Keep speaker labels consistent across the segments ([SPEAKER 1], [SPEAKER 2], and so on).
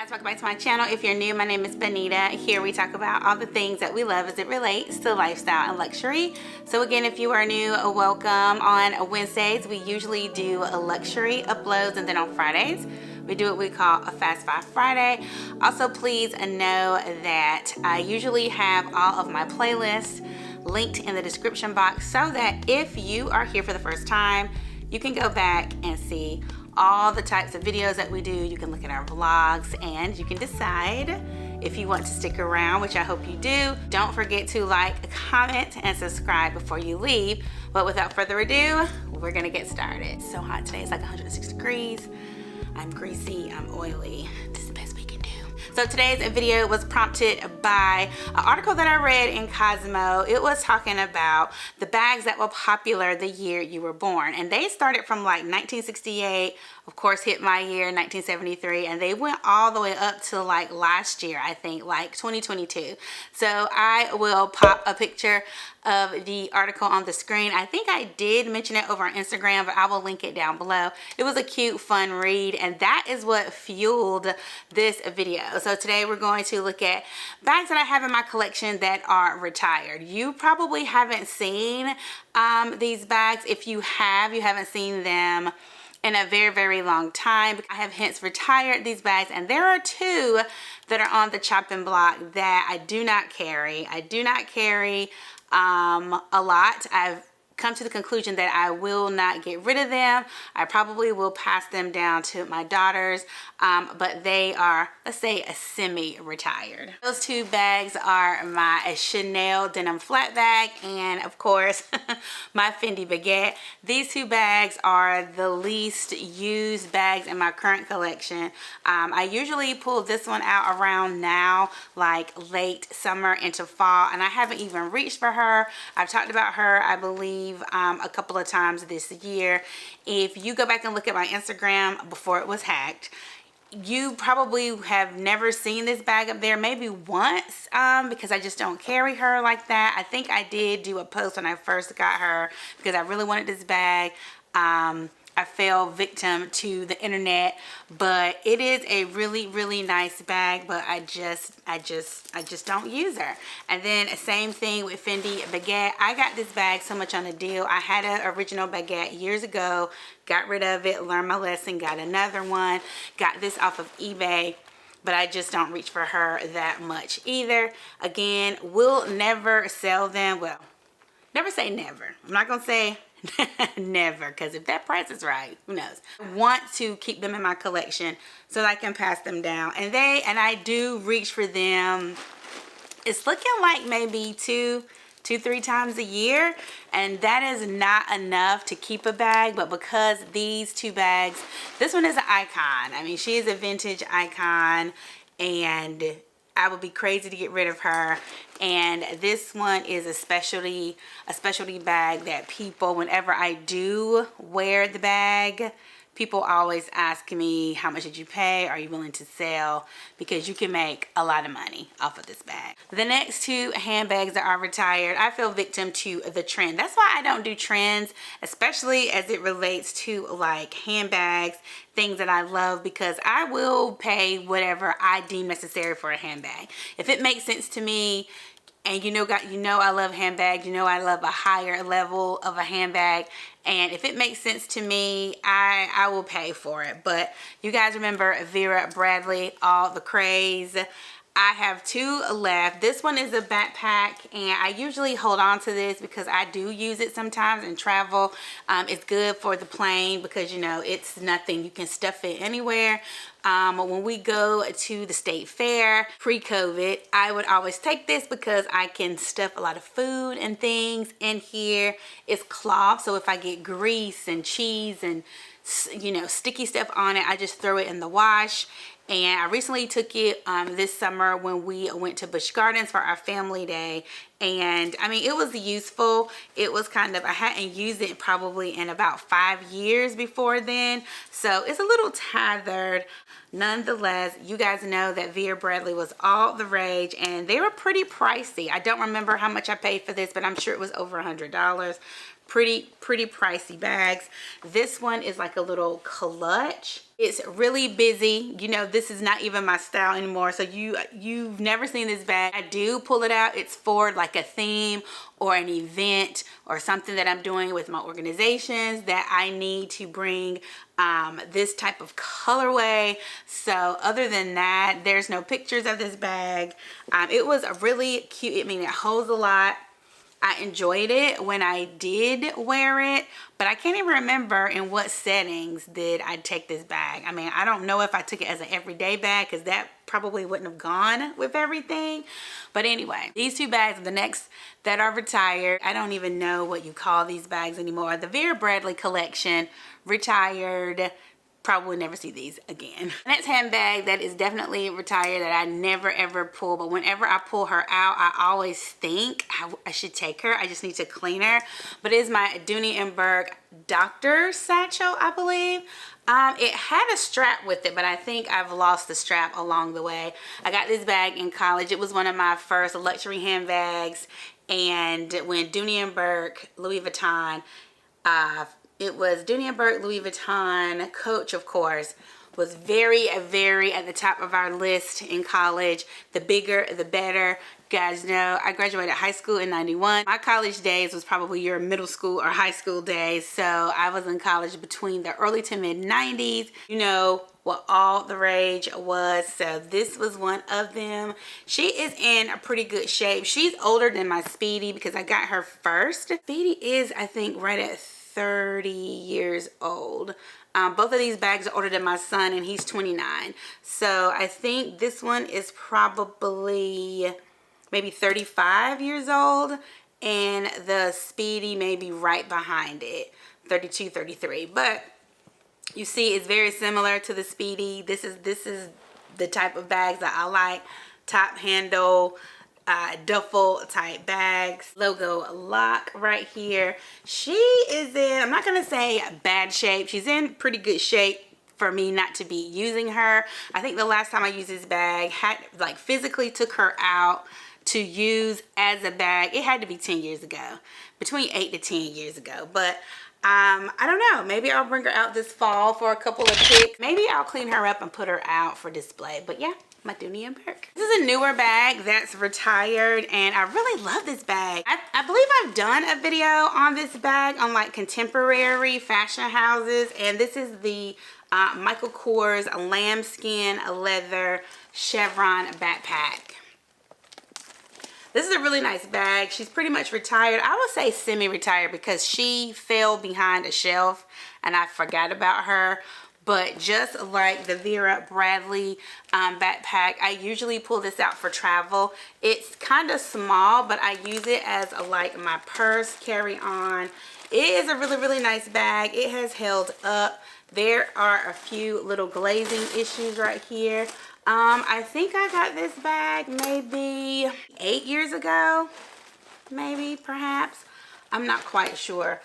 [SPEAKER 1] guys, welcome back to my channel. If you're new, my name is Benita. Here we talk about all the things that we love as it relates to lifestyle and luxury. So again, if you are new, welcome. On Wednesdays, we usually do a luxury uploads, and then on Fridays, we do what we call a Fast Five Friday. Also, please know that I usually have all of my playlists linked in the description box so that if you are here for the first time, you can go back and see all the types of videos that we do. You can look at our vlogs and you can decide if you want to stick around, which I hope you do. Don't forget to like, comment, and subscribe before you leave. But without further ado, we're gonna get started. It's so hot today, it's like 106 degrees. I'm greasy, I'm oily. This is the best we can do. So today's video was prompted by an article that I read in Cosmo. It was talking about the bags that were popular the year you were born. And they started from like 1968, of course hit my year, 1973, and they went all the way up to like last year, I think, like 2022. So I will pop a picture of the article on the screen. I think I did mention it over on Instagram, but I will link it down below. It was a cute, fun read, and that is what fueled this video. So today we're going to look at bags that I have in my collection that are retired. You probably haven't seen these bags. If you have, you haven't seen them in a very, very long time. I have hence retired these bags, and there are two that are on the chopping block that I do not carry. I do not carry a lot. I've come to the conclusion that I will not get rid of them. I probably will pass them down to my daughters, but they are, let's say, a semi-retired. Those two bags are my Chanel denim flat bag and, of course, my Fendi baguette. These two bags are the least used bags in my current collection. I usually pull this one out around now, like late summer into fall, and I haven't even reached for her. I've talked about her, I believe, a couple of times this year. If you go back and look at my Instagram before it was hacked, you probably have never seen this bag up there, maybe once, because I just don't carry her like that. I think I did do a post when I first got her because I really wanted this bag. I fell victim to the internet, but it is a really, really nice bag, but I just don't use her. And then same thing with Fendi baguette. I got this bag so much on a deal. I had an original baguette years ago, got rid of it, learned my lesson, got another one, got this off of eBay, but I just don't reach for her that much either. Again, will never sell them. Well, never say never. I'm not gonna say never, because if that price is right, who knows. I want to keep them in my collection so that I can pass them down, and I do reach for them. It's looking like maybe two, 3 times a year, and that is not enough to keep a bag. But because these two bags, this one is an icon. I mean, she is a vintage icon, and I would be crazy to get rid of her. And this one is a specialty bag that people, whenever I do wear the bag, people always ask me, how much did you pay? Are you willing to sell? Because you can make a lot of money off of this bag. The next two handbags that are retired, I fell victim to the trend. That's why I don't do trends, especially as it relates to like handbags, things that I love, because I will pay whatever I deem necessary for a handbag. If it makes sense to me, and you know I love handbags, you know I love a higher level of a handbag, and if it makes sense to me, I will pay for it. But you guys remember Vera Bradley, all the craze. I have two left. This one is a backpack, and I usually hold on to this because I do use it sometimes in travel. It's good for the plane because, you know, it's nothing. You can stuff it anywhere. When we go to the state fair pre-COVID, I would always take this because I can stuff a lot of food and things in here. It's cloth, so if I get grease and cheese and, you know, sticky stuff on it, I just throw it in the wash. And I recently took it this summer when we went to Busch Gardens for our family day, and I mean, it was useful. It was kind of, I hadn't used it probably in about 5 years before then, so it's a little tethered. Nonetheless, you guys know that Vera Bradley was all the rage, and they were pretty pricey. I don't remember how much I paid for this, but I'm sure it was over $100. pretty pricey bags. This one is like a little clutch. It's really busy. You know, this is not even my style anymore, so you've never seen this bag. I do pull it out. It's for like a theme or an event or something that I'm doing with my organizations that I need to bring this type of colorway. So other than that, there's no pictures of this bag. It was a really cute, I mean, it holds a lot. I enjoyed it when I did wear it, but I can't even remember in what settings did I take this bag. I mean, I don't know if I took it as an everyday bag, because that probably wouldn't have gone with everything. But anyway, these two bags are the next that are retired. I don't even know what you call these bags anymore. The Vera Bradley collection, retired. Probably never see these again. Next handbag that is definitely retired that I never ever pull, but whenever I pull her out, I always think I should take her. I just need to clean her. But it is my Dooney and Burke Doctor Satchel, I believe. It had a strap with it, but I think I've lost the strap along the way. I got this bag in college. It was one of my first luxury handbags, and when Dooney and Burke, Louis Vuitton, it was Dooney and Burke, Louis Vuitton, Coach, of course, was very at the top of our list in college. The bigger, the better. You guys know, I graduated high school in '91. My college days was probably your middle school or high school days. So I was in college between the early to mid 90s. You know what all the rage was. So this was one of them. She is in a pretty good shape. She's older than my Speedy because I got her first. Speedy is, I think, right at 30 years old. Both of these bags are older than my son, and he's 29. So I think this one is probably maybe 35 years old, and the Speedy may be right behind it, 32, 33. But you see, it's very similar to the Speedy. This is the type of bags that I like. Top handle, duffel type bags. Logo lock right here. She is in, I'm not gonna say bad shape. She's in pretty good shape for me not to be using her. I think the last time I used this bag, like physically took her out to use as a bag, it had to be 10 years ago, between 8 to 10 years ago. But I don't know, maybe I'll bring her out this fall for a couple of pics. Maybe I'll clean her up and put her out for display. But yeah, my Dooney and Burke. This is a newer bag that's retired, and I really love this bag. I believe I've done a video on this bag on like contemporary fashion houses, and this is the Michael Kors lambskin leather chevron backpack. This is a really nice bag. She's pretty much retired. I would say semi-retired because she fell behind a shelf and I forgot about her. But just like the Vera Bradley backpack, I usually pull this out for travel. It's kind of small, but I use it as like my purse carry-on. It is a really nice bag. It has held up. There are a few little glazing issues right here. I think I got this bag maybe 8 years ago, maybe, perhaps. I'm not quite sure.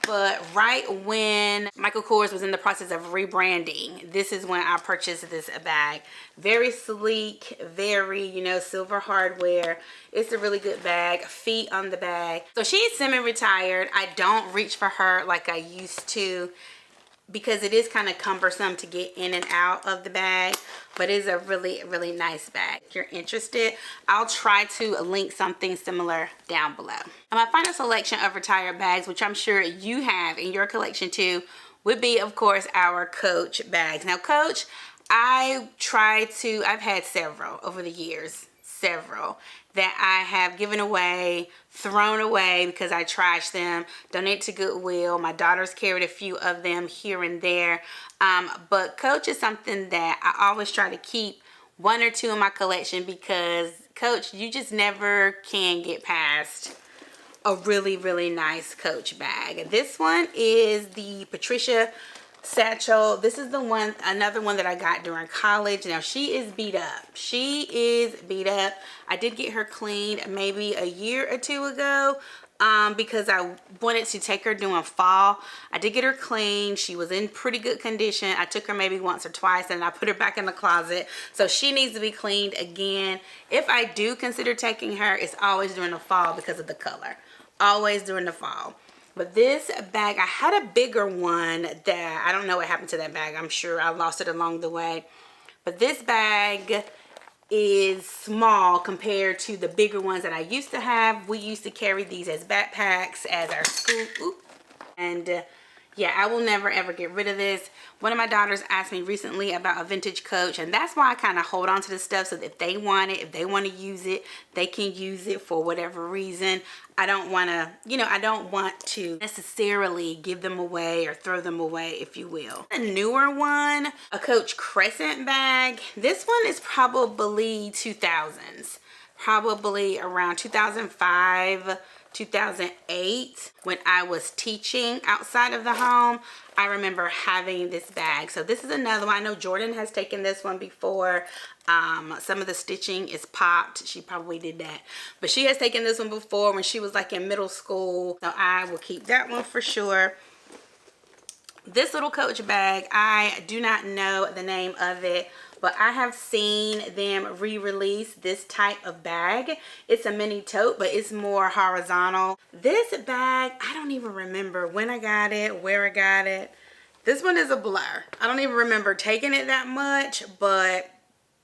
[SPEAKER 1] But right when Michael Kors was in the process of rebranding, this is when I purchased this bag. Very sleek, very, you know, silver hardware. It's a really good bag. Feet on the bag. So she's semi-retired. I don't reach for her like I used to, because it is kind of cumbersome to get in and out of the bag, but it's a really nice bag. If you're interested, I'll try to link something similar down below. And my final selection of retired bags, which I'm sure you have in your collection too, would be, of course, our Coach bags. Now, Coach, I've had several over the years, several that I have given away, thrown away because I trashed them, donate to Goodwill. My daughter's carried a few of them here and there. But Coach is something that I always try to keep one or two in my collection, because Coach, you just never can get past a really nice Coach bag. This one is the Patricia Satchel. This is the one, another one that I got during college. Now she is beat up. She is beat up. I did get her cleaned maybe a year or two ago because I wanted to take her during fall. I did get her cleaned. She was in pretty good condition. I took her maybe once or twice and I put her back in the closet. So she needs to be cleaned again. If I do consider taking her, it's always during the fall because of the color. Always during the fall. But this bag, I had a bigger one that, I don't know what happened to that bag. I'm sure I lost it along the way. But this bag is small compared to the bigger ones that I used to have. We used to carry these as backpacks as our school. And yeah, I will never ever get rid of this. One of my daughters asked me recently about a vintage Coach, and that's why I kind of hold on to the stuff, so that if they want it, if they want to use it, they can use it for whatever reason. I don't want to, you know, I don't want to necessarily give them away or throw them away, if you will. A newer one, a Coach Crescent bag. This one is probably 2000s, probably around 2005, 2008, when I was teaching outside of the home. I remember having this bag. So this is another one. I know Jordan has taken this one before. Some of the stitching is popped. She probably did that. But she has taken this one before when she was like in middle school. So I will keep that one for sure. This little Coach bag, I do not know the name of it, but I have seen them re-release this type of bag. It's a mini tote, but it's more horizontal. This bag, I don't even remember when I got it, where I got it. This one is a blur. I don't even remember taking it that much, but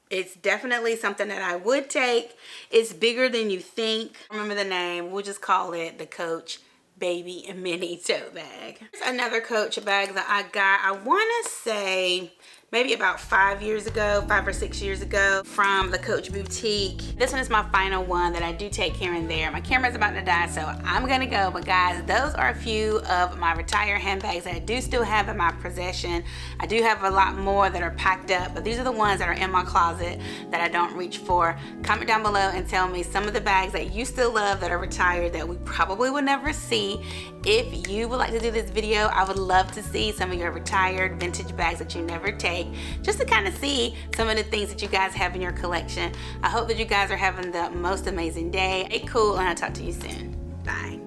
[SPEAKER 1] it's definitely something that I would take. It's bigger than you think. Remember the name. We'll just call it the Coach Baby Mini Tote Bag. Here's another Coach bag that I got, I want to say maybe about 5 years ago, 5 or 6 years ago, from the Coach Boutique. This one is my final one that I do take here and there. My camera's about to die, so I'm gonna go. But guys, those are a few of my retired handbags that I do still have in my possession. I do have a lot more that are packed up, but these are the ones that are in my closet that I don't reach for. Comment down below and tell me some of the bags that you still love that are retired that we probably will never see. If you would like to do this video, I would love to see some of your retired vintage bags that you never take, just to kind of see some of the things that you guys have in your collection. I hope that you guys are having the most amazing day. Stay cool, and I'll talk to you soon. Bye.